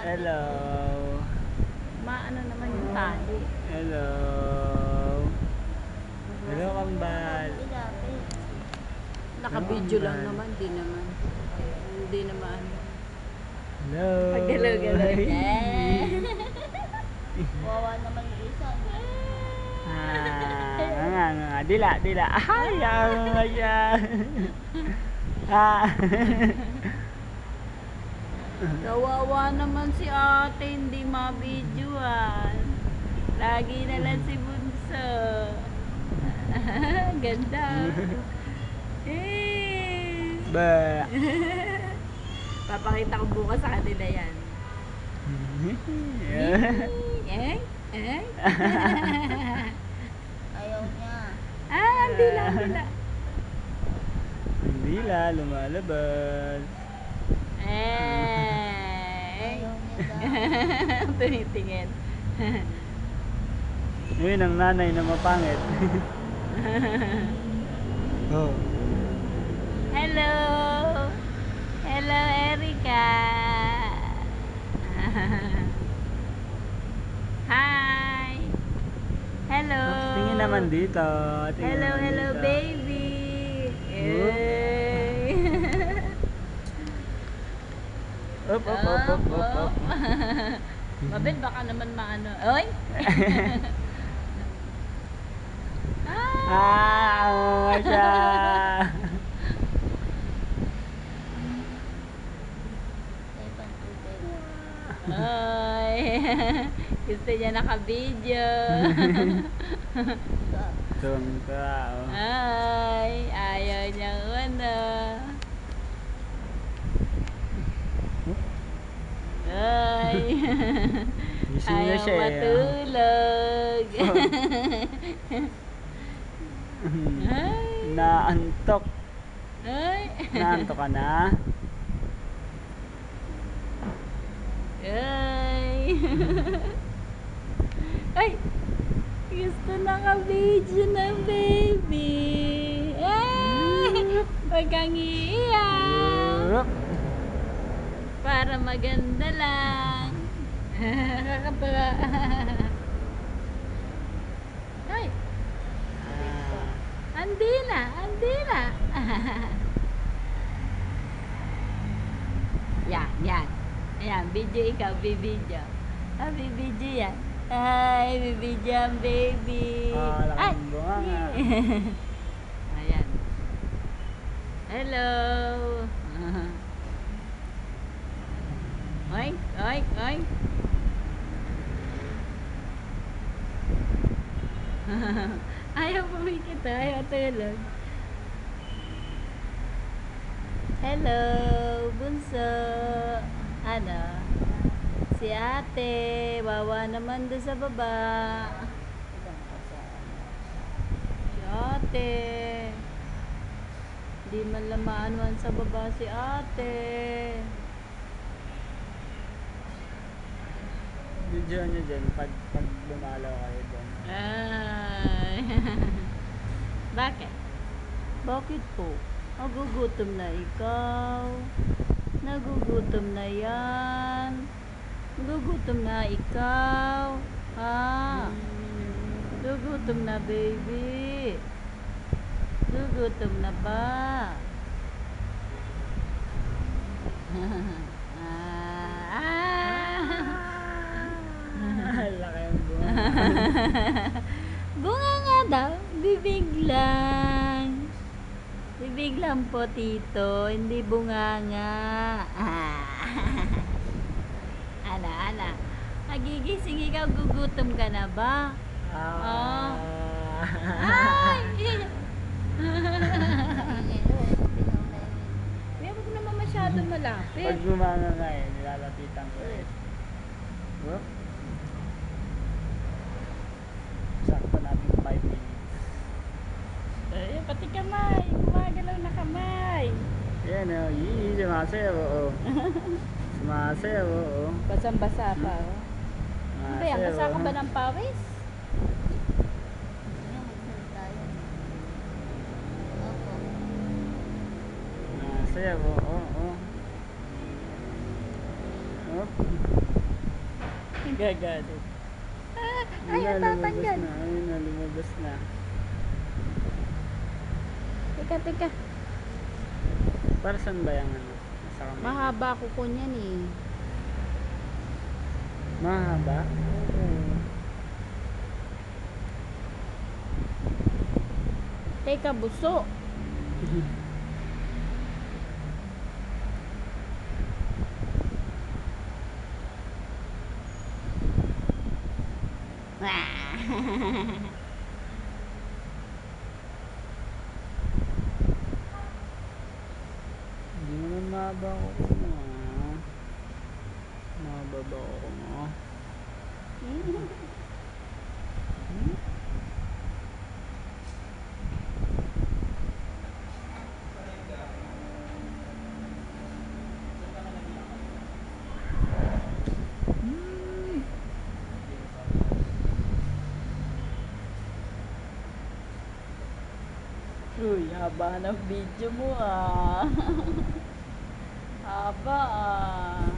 Hello. Maano naman yung tali. Hello. Hello, kambal. Naka-video lang naman, di naman. Hindi naman. Hello. Pagalaw-galaw. Wawa naman yung isa. Dila. Ay, Kawawa naman si ate, hindi mabidyoan. Lagi na lang si Bunso. Ganda. Ba. Papakita ko bukas sa kanila yan. Ayaw niya. Ang dila. Ang dila, lumalabas. Ayaw niya daw. Tunitingin. Yun ang nanay na mapangit. Oh. Hello! Hello, Erica! Hi! Hello! Tingin naman dito. Hello, baby! Up. Mabel, baka naman maano. Oy! Siya. May pantubig. Oy! Gusto niya naka-video. Tungka. Ay, ayaw niyang ano. Ay, Gising na ayaw siya. matulog. Ay, Naantok. ay, Naantok ka na? ay. Ay, gusto naka-video na baby. Ay, wag kang iiyak. Para maganda lang. Kakatawa. Ay, andila. Yan. Ayan, video ikaw, bibidyo. Bibidyo yan. Ay, bibidyo ang baby. Laking bunga nga. Ayan. Hello. Oy. Ayaw pumikit, ayaw tulog. Hello, Bunso. Ano? Si ate, wawa naman doon sa baba. Si ate. Di man lamaan sa baba si ate. Video nyo dyan pag lumalaw kayo dyan. Ay. Bakit? Bakit po? Nagugutom na ikaw. Nagugutom na yan. Nagugutom na ikaw. Ha? Nagugutom na baby. Nagugutom na ba? Laki ang bunga. Bunga nga daw. Bibig lang. Bibig lang po, tito. Hindi bunga nga. Ana. Nagigising ikaw, gugutom ka na ba? Ay! Huwag naman masyado malapit. Pag gumanga nga nilalapitan ko Whoop. Sakto natin 5 minutes. Eh, pati kamay. Gumagalaw na kamay. Yan o. Sumasayaw o. Sumasayaw o. Basang-basa pa, oh. Kaya, Sumasayaw, basa ka ba ng pawis? Sumasayaw o. Oop. Gagalit. Ay, Ayun na, lumabas natatanggal. na. Ayun na, lumabas na. Teka, teka. Para saan ba yung ano? Sa kamay? Mahaba kuko niyan eh. Mahaba? Oo. Teka, buso. Hindi naman mahaba ako mo. Mahaba ba ako mo? Uy, haba ng video mo ah. Haba ah.